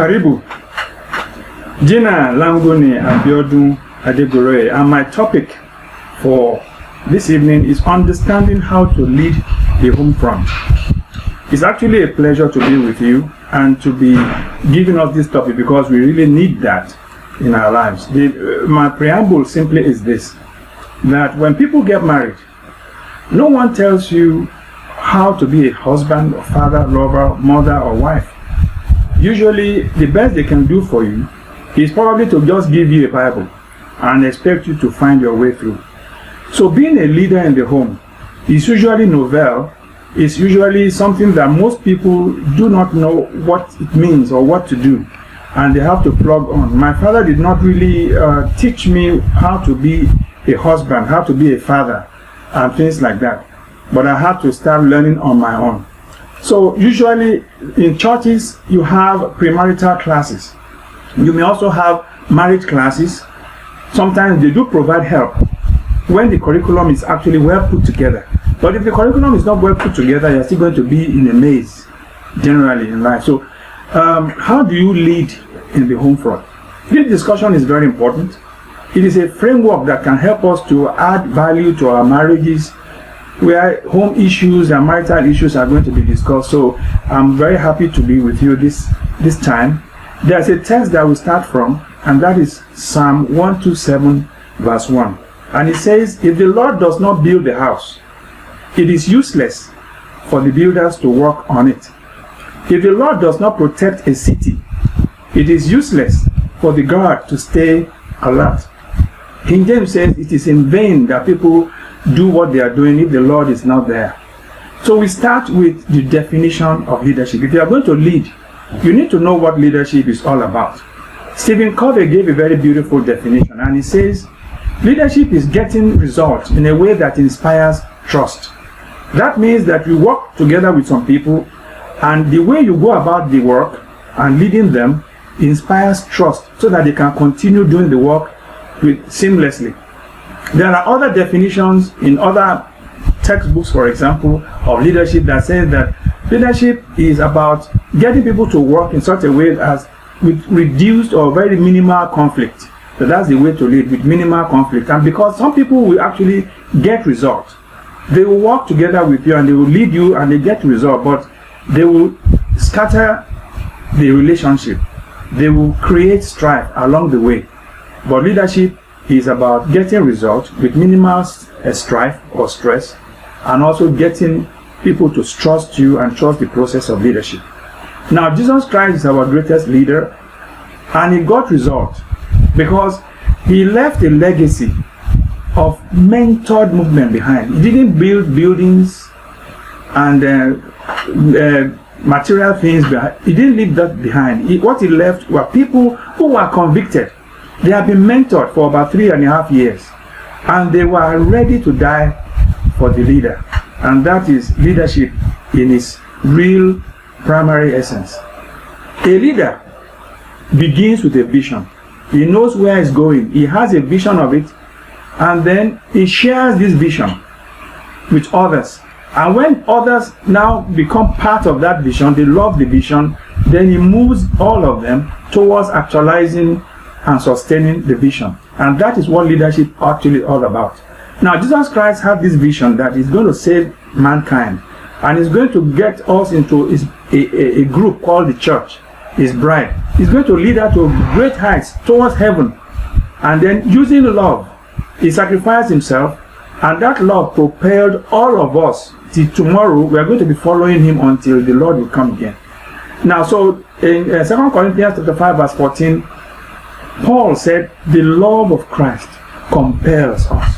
Karibu. Jina langu ni Abiodun Adegoroye, and my topic for this evening is understanding how to lead the home front. It's actually a pleasure to be with you and to be giving us this topic because we really need that in our lives. My preamble simply is this, that when people get married, no one tells you how to be a husband or father, lover, mother or wife. Usually the best they can do for you is probably to just give you a Bible and expect you to find your way through. So being a leader in the home is usually novel. It's usually something that most people do not know what it means or what to do, and they have to plug on. My father did not really teach me how to be a husband, how to be a father, and things like that. But I had to start learning on my own. So usually in churches, you have premarital classes. You may also have marriage classes. Sometimes they do provide help when the curriculum is actually well put together. But if the curriculum is not well put together, you're still going to be in a maze generally in life. So how do you lead in the home front? This discussion is very important. It is a framework that can help us to add value to our marriages, where home issues and marital issues are going to be discussed. So I'm very happy to be with you this time. There's a text that we start from, and that is Psalm 127 verse 1. And it says, if the Lord does not build the house, it is useless for the builders to work on it. If the Lord does not protect a city, it is useless for the guard to stay alert. King James says it is in vain that people do what they are doing if the Lord is not there. So we start with the definition of leadership. If you are going to lead, you need to know what leadership is all about. Stephen Covey gave a very beautiful definition, and he says, leadership is getting results in a way that inspires trust. That means that you work together with some people, and the way you go about the work and leading them inspires trust so that they can continue doing the work seamlessly. There are other definitions in other textbooks, for example, of leadership that says that leadership is about getting people to work in such a way as with reduced or very minimal conflict. So that's the way to lead, with minimal conflict. And because some people will actually get results, they will work together with you and they will lead you and they get results, but they will scatter the relationship. They will create strife along the way. But leadership is about getting results with minimal strife or stress, and also getting people to trust you and trust the process of leadership. Now, Jesus Christ is our greatest leader, and he got results because he left a legacy of mentored movement behind. He didn't build buildings and material things behind. He didn't leave that behind. What he left were people who were convicted. They have been mentored for about 3.5 years, and they were ready to die for the leader. And that is leadership in its real primary essence. A leader begins with a vision. He knows where he's going. He has a vision of it, and then he shares this vision with others. And when others now become part of that vision, they love the vision, then he moves all of them towards actualizing and sustaining the vision. And that is what leadership actually all about. Now, Jesus Christ had this vision that he's going to save mankind, and he's going to get us into a group called the church, his bride. He's going to lead her to great heights towards heaven. And then using love, he sacrificed himself, and that love propelled all of us till tomorrow. We are going to be following him until the Lord will come again. Now, so in 2 Corinthians chapter 5 verse 14, Paul said, the love of Christ compels us,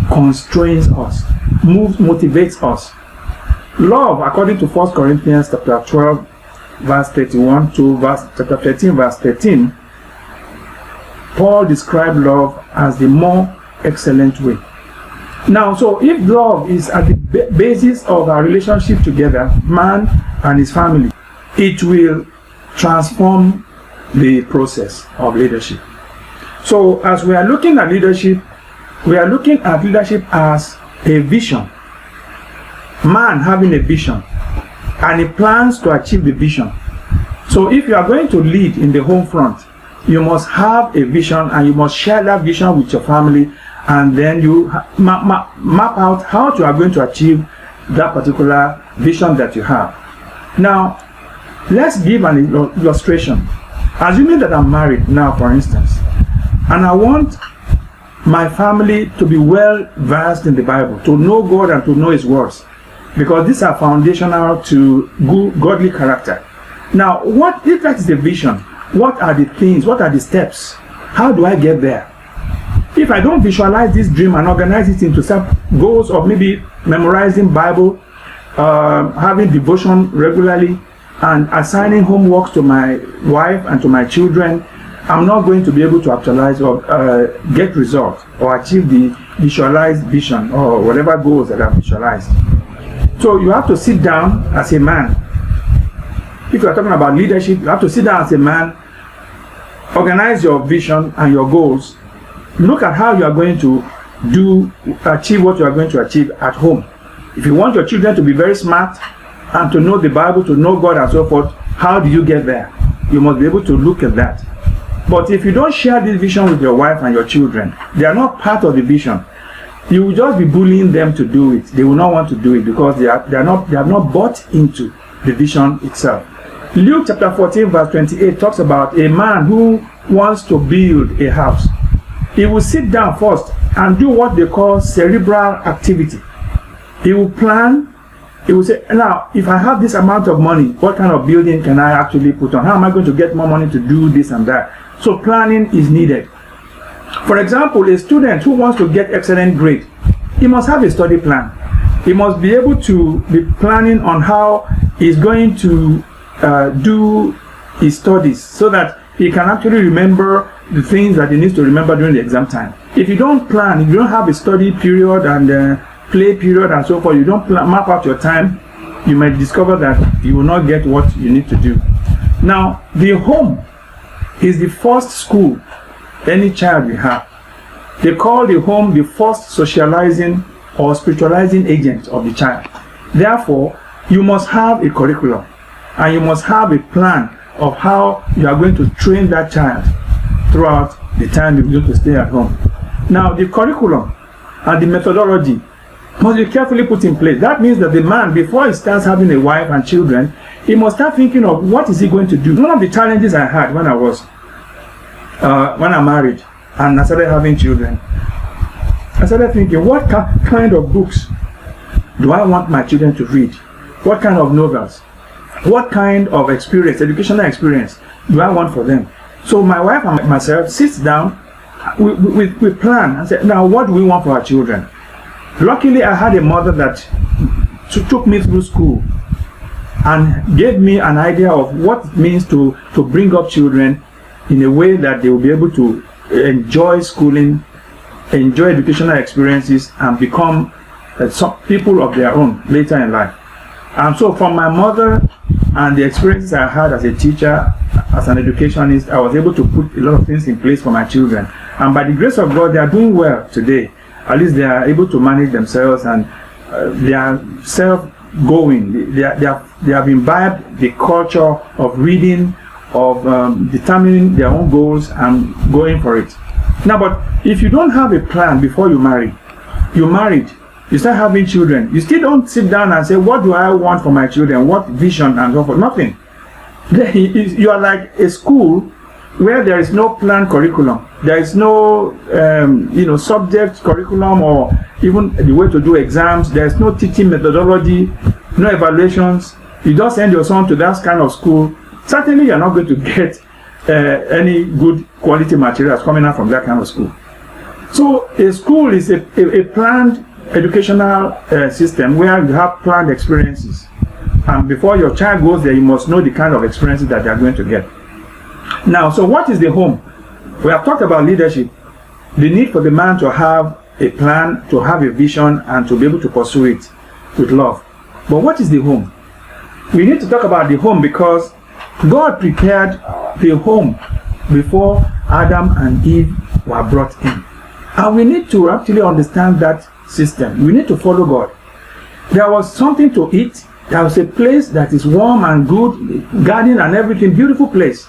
constrains us, motivates us. Love, according to 1 Corinthians chapter 12 verse 31 to chapter 13 verse 13, Paul described love as the more excellent way. Now, so if love is at the basis of our relationship together, man and his family, it will transform the process of leadership. So as we are looking at leadership, we are looking at leadership as a vision. Man having a vision, and he plans to achieve the vision. So if you are going to lead in the home front, you must have a vision, and you must share that vision with your family, and then you map out how you are going to achieve that particular vision that you have. Now, let's give an illustration. Assuming that I'm married now, for instance, and I want my family to be well versed in the Bible, to know God and to know His words, because these are foundational to good, godly character. Now, what if that is the vision? What are the things? What are the steps? How do I get there? If I don't visualize this dream and organize it into some goals of maybe memorizing Bible, having devotion regularly, and assigning homeworks to my wife and to my children, I'm not going to be able to actualize or get results or achieve the visualized vision or whatever goals that I've visualized. So you have to sit down as a man. If you are talking about leadership, you have to sit down as a man, organize your vision and your goals, look at how you are going to achieve what you are going to achieve at home. If you want your children to be very smart and to know the Bible, to know God and so forth, how do you get there? You must be able to look at that. But if you don't share this vision with your wife and your children, they are not part of the vision. You will just be bullying them to do it. They will not want to do it because they have not bought into the vision itself. Luke chapter 14 verse 28 talks about a man who wants to build a house. He will sit down first and do what they call cerebral activity. He will plan. He will say, now, if I have this amount of money, what kind of building can I actually put on? How am I going to get more money to do this and that? So planning is needed. For example, a student who wants to get excellent grade, he must have a study plan. He must be able to be planning on how he's going to do his studies so that he can actually remember the things that he needs to remember during the exam time. If you don't plan, if you don't have a study period and play period and so forth, you don't map out your time, you might discover that you will not get what you need to do. Now, the home is the first school any child will have. They call the home the first socializing or spiritualizing agent of the child. Therefore, you must have a curriculum and you must have a plan of how you are going to train that child throughout the time you're going to stay at home. Now, the curriculum and the methodology must be carefully put in place. That means that the man, before he starts having a wife and children, he must start thinking of what is he going to do. One of the challenges I had when I married and I started having children, I started thinking, what kind of books do I want my children to read? What kind of novels? What kind of experience, educational experience, do I want for them? So my wife and myself sits down, we plan and say, now what do we want for our children? Luckily, I had a mother that took me through school and gave me an idea of what it means to bring up children in a way that they will be able to enjoy schooling, enjoy educational experiences, and become some people of their own later in life. And so from my mother and the experiences I had as a teacher, as an educationist, I was able to put a lot of things in place for my children. And by the grace of God, they are doing well today. At least they are able to manage themselves and they are self-going. They have imbibed the culture of reading, of determining their own goals and going for it. Now, but if you don't have a plan before you marry, you're married, you start having children, you still don't sit down and say, what do I want for my children? What vision and so forth? Nothing. You are like a school where there is no planned curriculum. There is no subject curriculum or even the way to do exams. There is no teaching methodology, no evaluations. You just send your son to that kind of school. Certainly you are not going to get any good quality materials coming out from that kind of school. So a school is a planned educational system where you have planned experiences. And before your child goes there, you must know the kind of experiences that they are going to get. Now, so what is the home? We have talked about leadership, the need for the man to have a plan, to have a vision, and to be able to pursue it with love. But what is the home? We need to talk about the home because God prepared the home before Adam and Eve were brought in. And we need to actually understand that system. We need to follow God. There was something to eat, There was a place that is warm and good, garden and everything, beautiful place.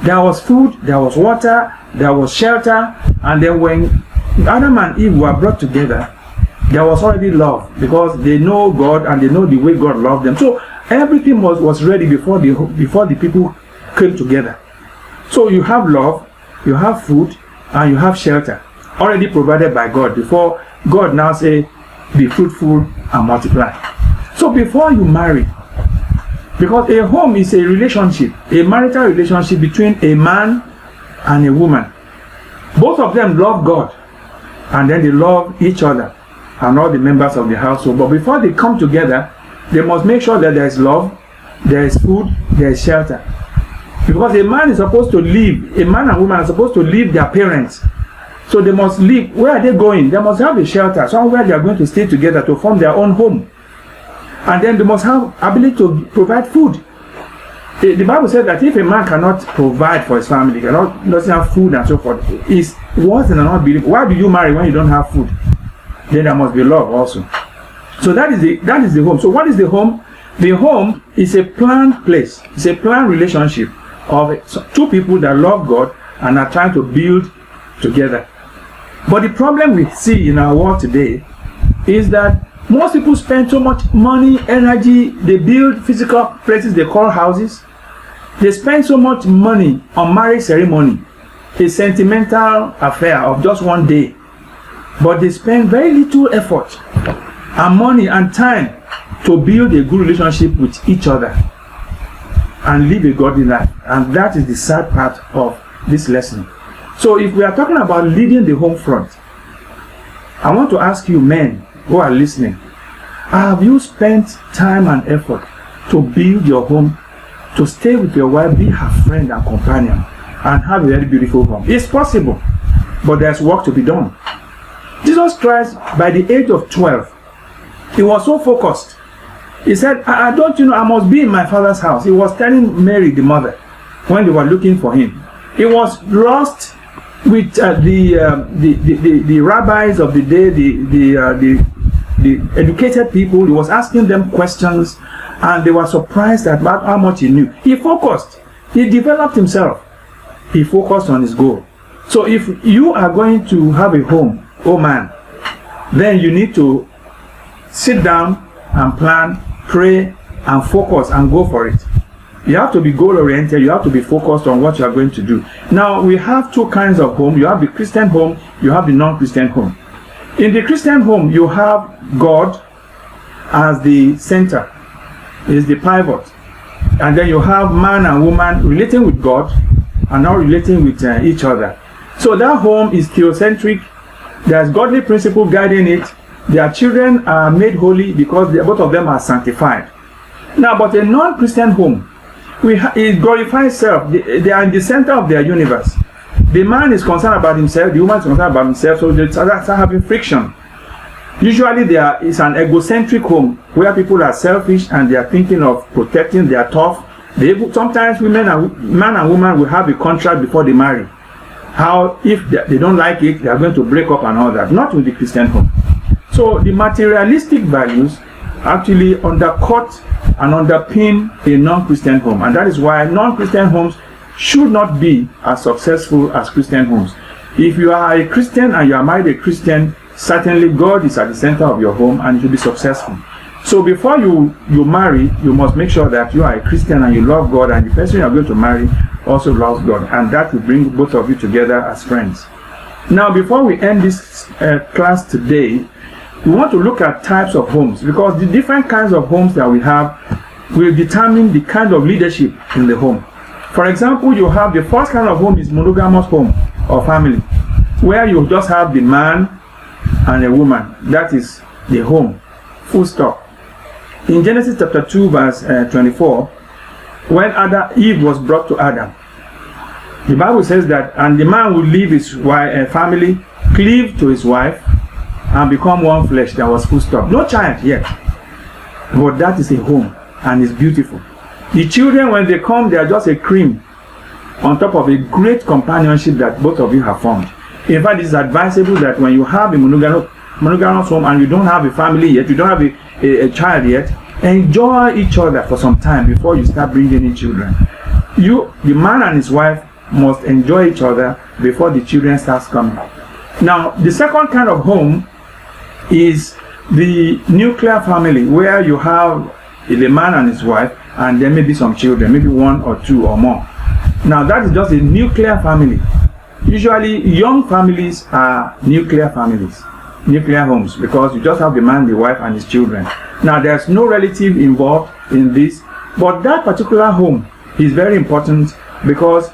There was food, there was water, there was shelter, and then when Adam and Eve were brought together, there was already love, because they know God and they know the way God loved them. So everything was ready before the people came together. So you have love, you have food, and you have shelter already provided by God before God now say, be fruitful and multiply. So before you marry, because a home is a relationship, a marital relationship between a man and a woman. Both of them love God, and then they love each other and all the members of the household. But before they come together, they must make sure that there is love, there is food, there is shelter. Because a man is supposed to leave, a man and woman are supposed to leave their parents. So they must leave. Where are they going? They must have a shelter, somewhere they are going to stay together to form their own home. And then they must have ability to provide food. The Bible says that if a man cannot provide for his family, doesn't have food and so forth, is worse than an unbeliever. Why do you marry when you don't have food? Then there must be love also. So that is the home. So what is the home? The home is a planned place. It's a planned relationship of two people that love God and are trying to build together. But the problem we see in our world today is that most people spend so much money, energy, they build physical places they call houses. They spend so much money on marriage ceremony, a sentimental affair of just one day. But they spend very little effort and money and time to build a good relationship with each other and live a godly life. And that is the sad part of this lesson. So if we are talking about leading the home front, I want to ask you men who are listening, have you spent time and effort to build your home, to stay with your wife, be her friend and companion, and have a very beautiful home? It's possible, but there's work to be done. Jesus Christ, by the age of 12, he was so focused. He said, don't you know, I must be in my Father's house. He was telling Mary, the mother, when they were looking for him. He was lost with the rabbis of the day, the educated people. He was asking them questions, and they were surprised about how much he knew. He focused. He developed himself. He focused on his goal. So if you are going to have a home, oh man, then you need to sit down and plan, pray, and focus and go for it. You have to be goal-oriented. You have to be focused on what you are going to do. Now, we have two kinds of home. You have the Christian home, you have the non-Christian home. In the Christian home, you have God as the center, is the pivot. And then you have man and woman relating with God and not relating with each other. So that home is theocentric. There's godly principle guiding it. Their children are made holy because both of them are sanctified. Now, but a non-Christian home, it glorifies self. They are in the center of their universe. The man is concerned about himself, the woman is concerned about himself, so they start having friction. Usually there is an egocentric home where people are selfish and they are thinking of protecting their turf. Sometimes man and woman will have a contract before they marry. How if they don't like it, they are going to break up and all that. Not with the Christian home. So the materialistic values actually undercut and underpin a non-Christian home, and that is why non-Christian homes should not be as successful as Christian homes. If you are a Christian and you are married a Christian, certainly God is at the center of your home and you should be successful. So before you marry, you must make sure that you are a Christian and you love God, and the person you are going to marry also loves God, and that will bring both of you together as friends. Now, before we end this class today, we want to look at types of homes, because the different kinds of homes that we have will determine the kind of leadership in the home. For example, you have the first kind of home is monogamous home or family, where you just have the man and a woman. That is the home, full stop. In Genesis chapter 2 verse 24, when Eve was brought to Adam, the Bible says that, and the man would leave his family, cleave to his wife, and become one flesh. There was full stop. No child yet, but that is a home, and it's beautiful. The children, when they come, they are just a cream on top of a great companionship that both of you have formed. In fact, it's advisable that when you have a monogamous home and you don't have a family yet, you don't have a child yet, Enjoy each other for some time before you start bringing in children. The man and his wife must enjoy each other before the children starts coming. Now, the second kind of home is the nuclear family, where you have the man and his wife, and there may be some children, maybe one or two or more. Now, that is just a nuclear family. Usually, young families are nuclear families, nuclear homes, because you just have the man, the wife, and his children. Now, there's no relative involved in this, but that particular home is very important because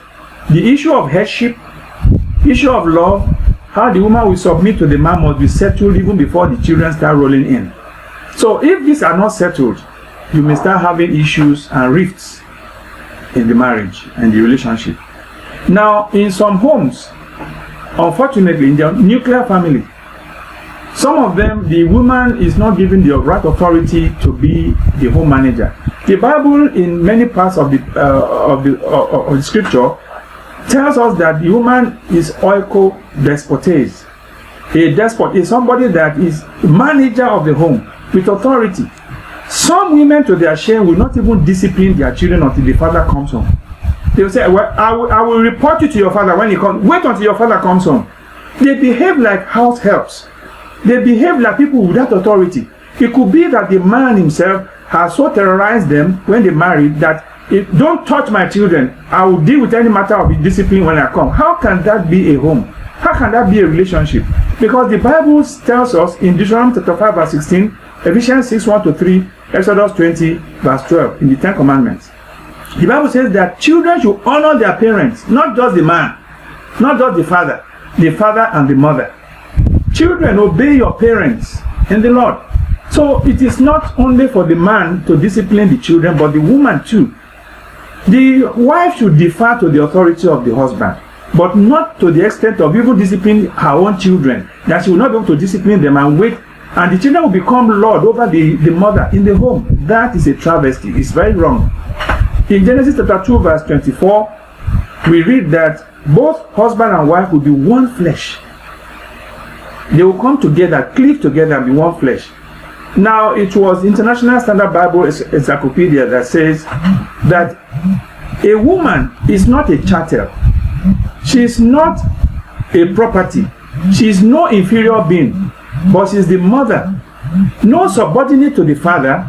the issue of headship, issue of love, how the woman will submit to the man must be settled even before the children start rolling in. So if these are not settled, you may start having issues and rifts in the marriage and the relationship. Now, in some homes, unfortunately, in the nuclear family, some of them, the woman is not given the right authority to be the home manager. The Bible, in many parts of the scripture, tells us that the woman is oiko despotes. A despot is somebody that is manager of the home with authority. Some women, to their shame, will not even discipline their children until the father comes home. They will say, well, I will report you to your father when he comes. Wait until your father comes home. They behave like house helps. They behave like people without authority. It could be that the man himself has so terrorized them when they married that don't touch my children, I will deal with any matter of discipline when I come. How can that be a home? How can that be a relationship? Because the Bible tells us in Deuteronomy chapter 5 verse 16, Ephesians 6 1-3, Exodus 20 verse 12 in the Ten Commandments. The Bible says that children should honor their parents, not just the man, not just the father and the mother. Children, obey your parents in the Lord. So it is not only for the man to discipline the children, but the woman too. The wife should defer to the authority of the husband, but not to the extent of even disciplining her own children, that she will not be able to discipline them and wait, and the children will become lord over the mother in the home. That is a travesty. It's very wrong. In Genesis chapter 2 verse 24, we read that both husband and wife will be one flesh. They will come together, cleave together and be one flesh. Now, it was International Standard Bible Encyclopedia that says that a woman is not a chattel. She is not a property. She is no inferior being, but she is the mother, no subordinate to the father,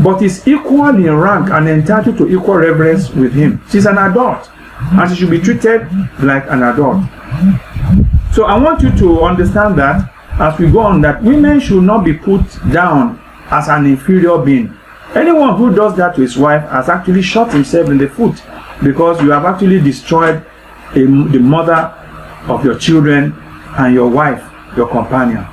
but is equal in rank and entitled to equal reverence with him. She is an adult, and she should be treated like an adult. So I want you to understand that as we go on, that women should not be put down as an inferior being. Anyone who does that to his wife has actually shot himself in the foot, because you have actually destroyed the mother of your children and your wife, your companion.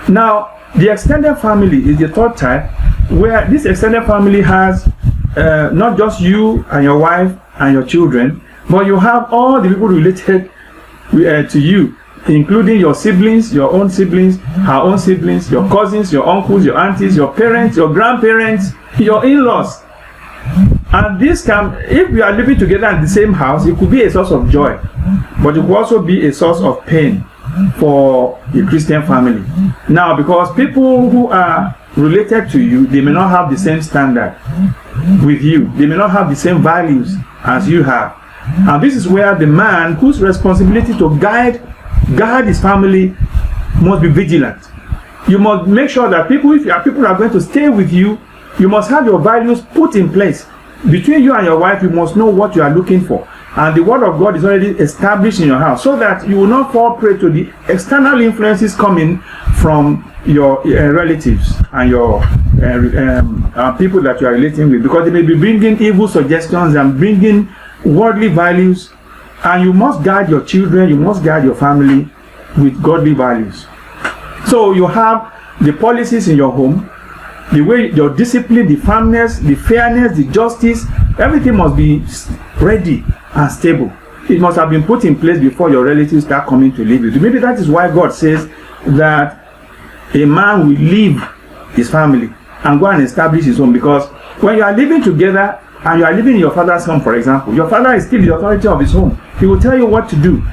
Now, the extended family is the third type, where this extended family has not just you and your wife and your children, but you have all the people related to you, including your siblings, your own siblings, her own siblings, your cousins, your uncles, your aunties, your parents, your grandparents, your in-laws. And this can, if we are living together in the same house, it could be a source of joy, but it could also be a source of pain for the Christian family. Now, because people who are related to you, they may not have the same standard with you. They may not have the same values as you have. And this is where the man, whose responsibility to guide his family, must be vigilant. You must make sure that people, if people are going to stay with you, you must have your values put in place. Between you and your wife, you must know what you are looking for. And the word of God is already established in your house, so that you will not fall prey to the external influences coming from your relatives and your people that you are relating with, because they may be bringing evil suggestions and bringing worldly values. And you must guide your children, you must guide your family with godly values. So you have the policies in your home, the way your discipline, the firmness, the fairness, the justice, everything must be ready and stable. It must have been put in place before your relatives start coming to live with you. Maybe that is why God says that a man will leave his family and go and establish his home, because when you are living together and you are living in your father's home, for example, your father is still the authority of his home. He will tell you what to do.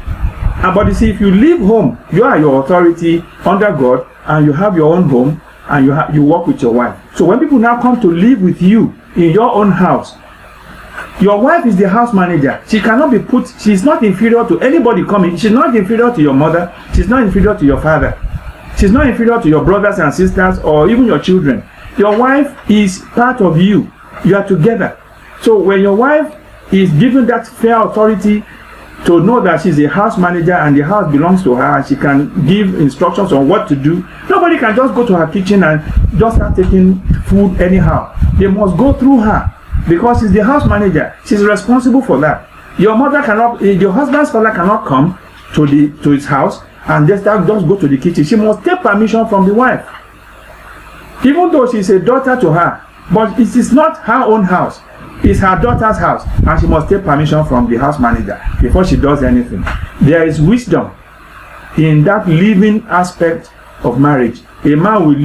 But you see, if you leave home, you are your authority under God, and you have your own home, and you work with your wife. So when people now come to live with you in your own house, your wife is the house manager. She cannot be put, she's not inferior to anybody coming. She's not inferior to your mother. She's not inferior to your father. She's not inferior to your brothers and sisters or even your children. Your wife is part of you. You are together. So when your wife is given that fair authority to know that she's a house manager and the house belongs to her and she can give instructions on what to do, nobody can just go to her kitchen and just start taking food anyhow. They must go through her because she's the house manager. She's responsible for that. Your mother cannot, your husband's father cannot come to his house and just go to the kitchen. She must take permission from the wife. Even though she's a daughter to her, but it is not her own house. It's her daughter's house, and she must take permission from the house manager before she does anything. There is wisdom in that living aspect of marriage. A man will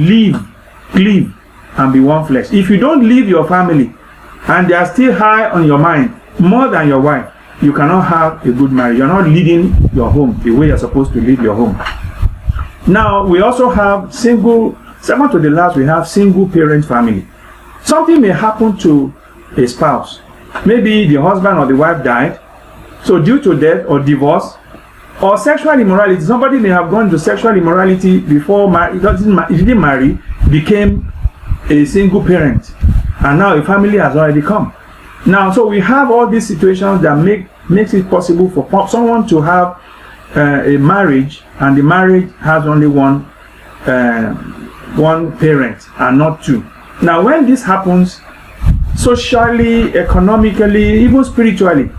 cleave, and be one flesh. If you don't leave your family, and they are still high on your mind, more than your wife, you cannot have a good marriage. You're not leading your home the way you're supposed to lead your home. Now, we also have second to the last, we have single parent family. Something may happen to a spouse. Maybe the husband or the wife died. So due to death or divorce or sexual immorality, somebody may have gone to sexual immorality before he didn't marry, became a single parent, and now a family has already come. Now, so we have all these situations that makes it possible for someone to have a marriage, and the marriage has only one parent and not two. Now, when this happens, socially, economically, even spiritually,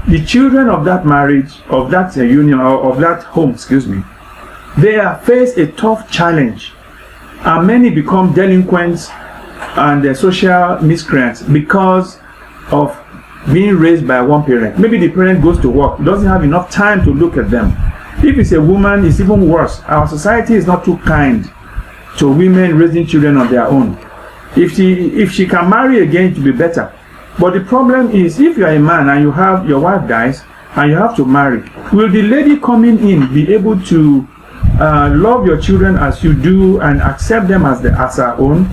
the children of that marriage, of that union, or of that home, they face a tough challenge, and many become delinquents and social miscreants because of being raised by one parent. Maybe the parent goes to work, doesn't have enough time to look at them. If it's a woman, it's even worse. Our society is not too kind to women raising children on their own. If she can marry again, it will be better. But the problem is, if you are a man and your wife dies and you have to marry, will the lady coming in be able to love your children as you do and accept them as her own?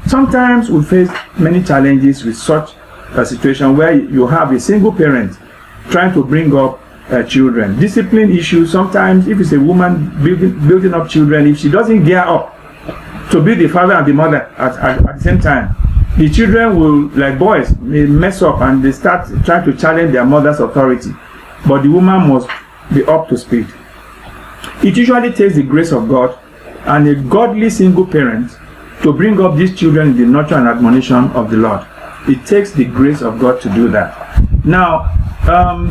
Sometimes we face many challenges with such a situation where you have a single parent trying to bring up children. Discipline issues, sometimes if it's a woman building up children, if she doesn't gear up to be the father and the mother at the same time, the children will, like boys, may mess up and they start trying to challenge their mother's authority. But the woman must be up to speed. It usually takes the grace of God and a godly single parent to bring up these children in the nurture and admonition of the Lord. It takes the grace of God to do that. Now,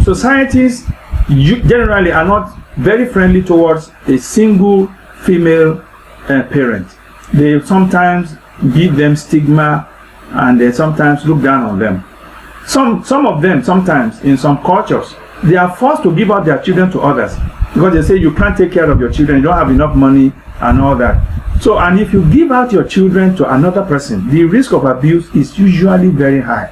societies generally are not very friendly towards a single female parent. They sometimes give them stigma and they sometimes look down on them. Some of them, sometimes in some cultures, they are forced to give out their children to others because they say you can't take care of your children, you don't have enough money and all that. So, and if you give out your children to another person, the risk of abuse is usually very high.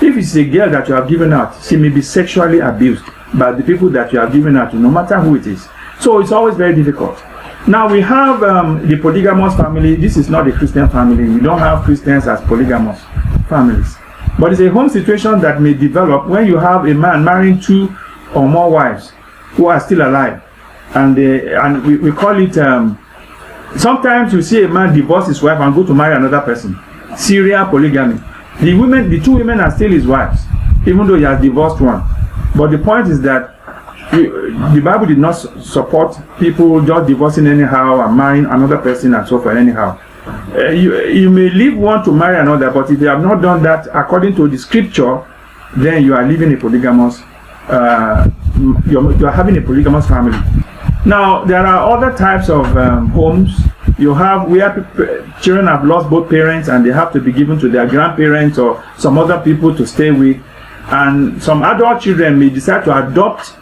If it's a girl that you have given out, she may be sexually abused by the people that you have given out to, no matter who it is. So it's always very difficult. Now we have the polygamous family. This is not a Christian family. We don't have Christians as polygamous families. But it's a home situation that may develop when you have a man marrying 2 or more wives who are still alive. And we call it, sometimes you see a man divorce his wife and go to marry another person. Serial polygamy. The 2 women are still his wives, even though he has divorced one. But the point is that the Bible did not support people just divorcing anyhow and marrying another person and so forth anyhow. You may leave one to marry another, but if you have not done that according to the scripture, then you are living a polygamous, you are having a polygamous family. Now, there are other types of homes. You have where children have lost both parents and they have to be given to their grandparents or some other people to stay with. And some adult children may decide to adopt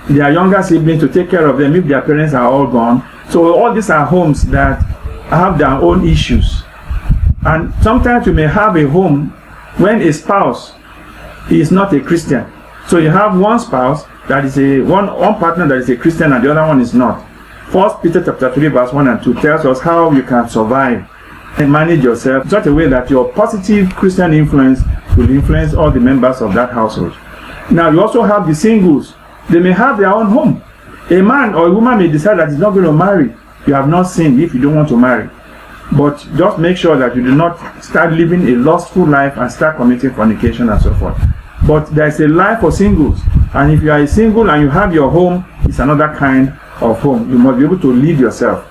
their younger siblings to take care of them if their parents are all gone. So all these are homes that have their own issues. And sometimes you may have a home when a spouse is not a Christian. So you have one spouse that is one partner that is a Christian and the other one is not. 1 Peter chapter 3 verse 1 and 2 tells us how you can survive and manage yourself in such a way that your positive Christian influence will influence all the members of that household. Now you also have the singles. They may have their own home. A man or a woman may decide that he's not going to marry. You have not sinned if you don't want to marry. But just make sure that you do not start living a lustful life and start committing fornication and so forth. But there's a life for singles. And if you are a single and you have your home, it's another kind of home. You must be able to lead yourself.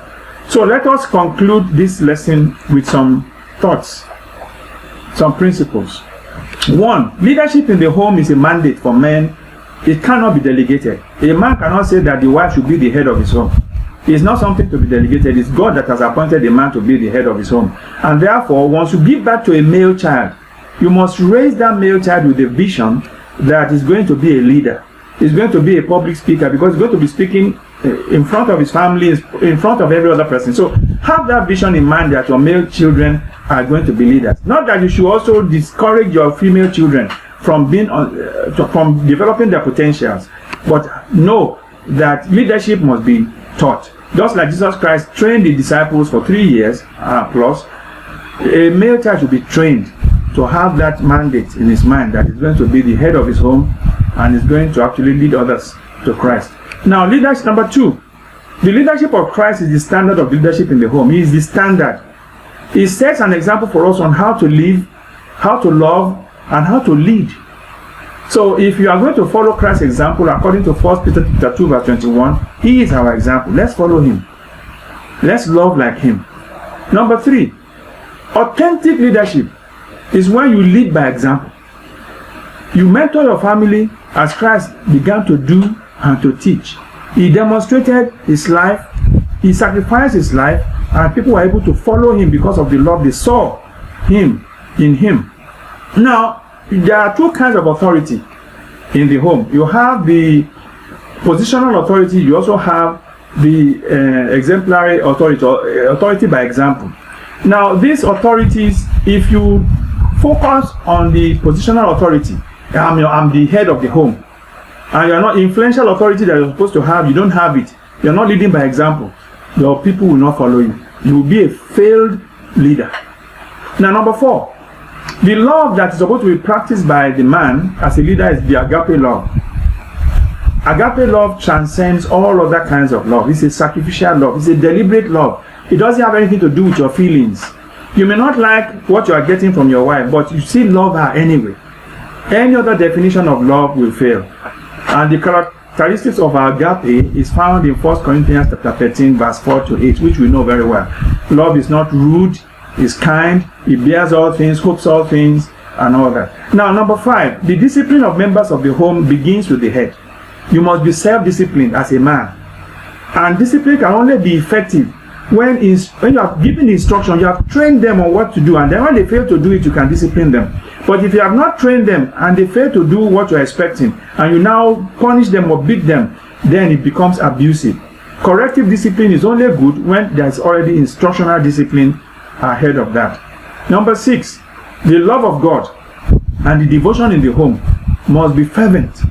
So let us conclude this lesson with some thoughts, some principles. 1. Leadership in the home is a mandate for men. It cannot be delegated. A man cannot say that the wife should be the head of his home. It's not something to be delegated. It's God that has appointed a man to be the head of his home. And therefore, once you give birth to a male child, you must raise that male child with a vision that is going to be a leader. He's going to be a public speaker because he's going to be speaking in front of his family, in front of every other person. So have that vision in mind that your male children are going to be leaders. Not that you should also discourage your female children from being from developing their potentials, but know that leadership must be taught. Just like Jesus Christ trained the disciples for 3 years plus, a male child should be trained to have that mandate in his mind that he's going to be the head of his home and is going to actually lead others to Christ. Now, leadership number 2. The leadership of Christ is the standard of leadership in the home. He is the standard. He sets an example for us on how to live, how to love, and how to lead. So if you are going to follow Christ's example according to 1 Peter 2 verse 21, he is our example. Let's follow him. Let's love like him. Number 3, authentic leadership is when you lead by example. You mentor your family as Christ began to do and to teach. He demonstrated his life, he sacrificed his life, and people were able to follow him because of the love they saw him in him. Now, there are 2 kinds of authority in the home. You have the positional authority, you also have the exemplary authority, or authority by example. Now, these authorities, if you focus on the positional authority, I'm the head of the home, and you're not influential authority that you're supposed to have, you don't have it, you're not leading by example, your people will not follow you. You will be a failed leader. Now, number 4, the love that is supposed to be practiced by the man as a leader is the agape love. Agape love transcends all other kinds of love. It's a sacrificial love. It's a deliberate love. It doesn't have anything to do with your feelings. You may not like what you are getting from your wife, but you still love her anyway. Any other definition of love will fail. And the characteristics of agape is found in 1 Corinthians chapter 13 verse 4 to 8, which we know very well. Love is not rude, is kind, it bears all things, hopes all things, and all that. Now, number 5, the discipline of members of the home begins with the head. You must be self-disciplined as a man. And discipline can only be effective when you have given instruction, you have trained them on what to do, and then when they fail to do it, you can discipline them. But if you have not trained them and they fail to do what you're expecting, and you now punish them or beat them, then it becomes abusive. Corrective discipline is only good when there's already instructional discipline ahead of that. Number 6, the love of God and the devotion in the home must be fervent,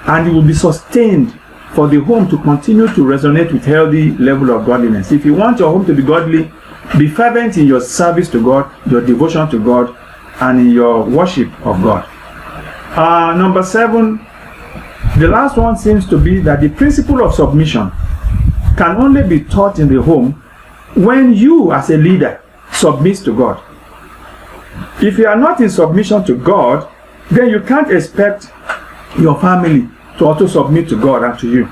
and it will be sustained for the home to continue to resonate with healthy level of godliness. If you want your home to be godly, be fervent in your service to God, your devotion to God, and in your worship of God. Number 7, the last one seems to be that the principle of submission can only be taught in the home when you as a leader submit to God. If you are not in submission to God, then you can't expect your family to also submit to God and to you.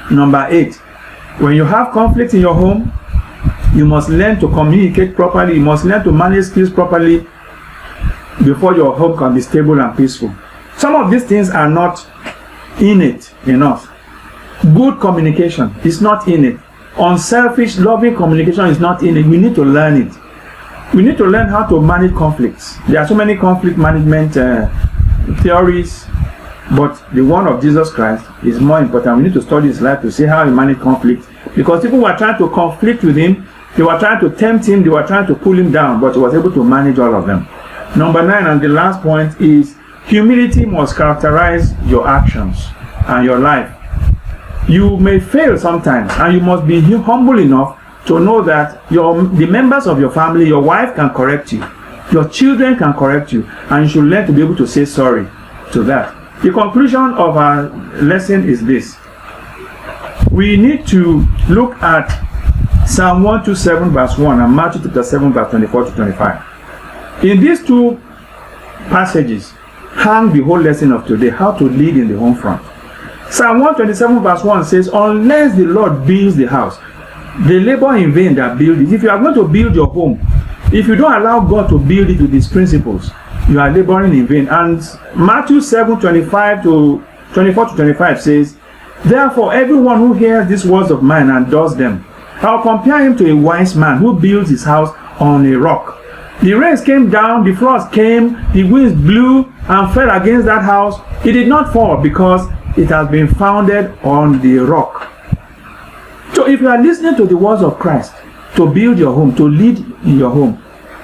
Number 8, when you have conflict in your home, you must learn to communicate properly, you must learn to manage skills properly before your home can be stable and peaceful. Some of these things are not innate in us. Good communication is not innate. Unselfish, loving communication is not innate. We need to learn it. We need to learn how to manage conflicts. There are so many conflict management theories, but the one of Jesus Christ is more important. We need to study his life to see how he managed conflict, because people were trying to conflict with him, they were trying to tempt him, they were trying to pull him down, but he was able to manage all of them. Number 9, and the last point, is humility must characterize your actions and your life. You may fail sometimes, and you must be humble enough to know that the members of your family, your wife can correct you, your children can correct you, and you should learn to be able to say sorry to that. The conclusion of our lesson is this. We need to look at Psalm 127 verse 1 and Matthew chapter 7 verse 24 to 25. In these two passages hang the whole lesson of today, how to lead in the home front. Psalm 127 verse 1 says, unless the Lord builds the house, they labor in vain that build it. If you are going to build your home, if you don't allow God to build it with His principles, you are laboring in vain. And Matthew 7 24 to 25 says, therefore everyone who hears these words of mine and does them, I'll compare him to a wise man who builds his house on a rock. The rains came down, the floods came, the winds blew and fell against that house. It did not fall because it has been founded on the rock. So if you are listening to the words of Christ to build your home, to lead in your home,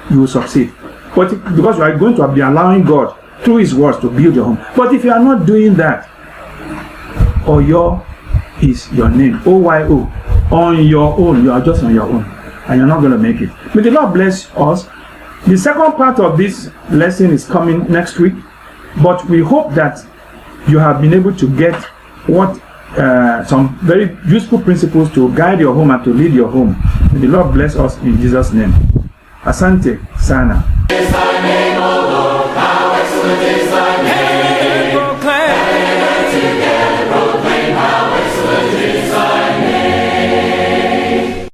you will succeed. But because you are going to be allowing God through His words to build your home. But if you are not doing that, Oyo is your name. OYO. On your own. You are just on your own. And you're not going to make it. May the Lord bless us. The second part of this lesson is coming next week. But we hope that you have been able to get some very useful principles to guide your home and to lead your home. May the Lord bless us in Jesus' name. Asante Sana.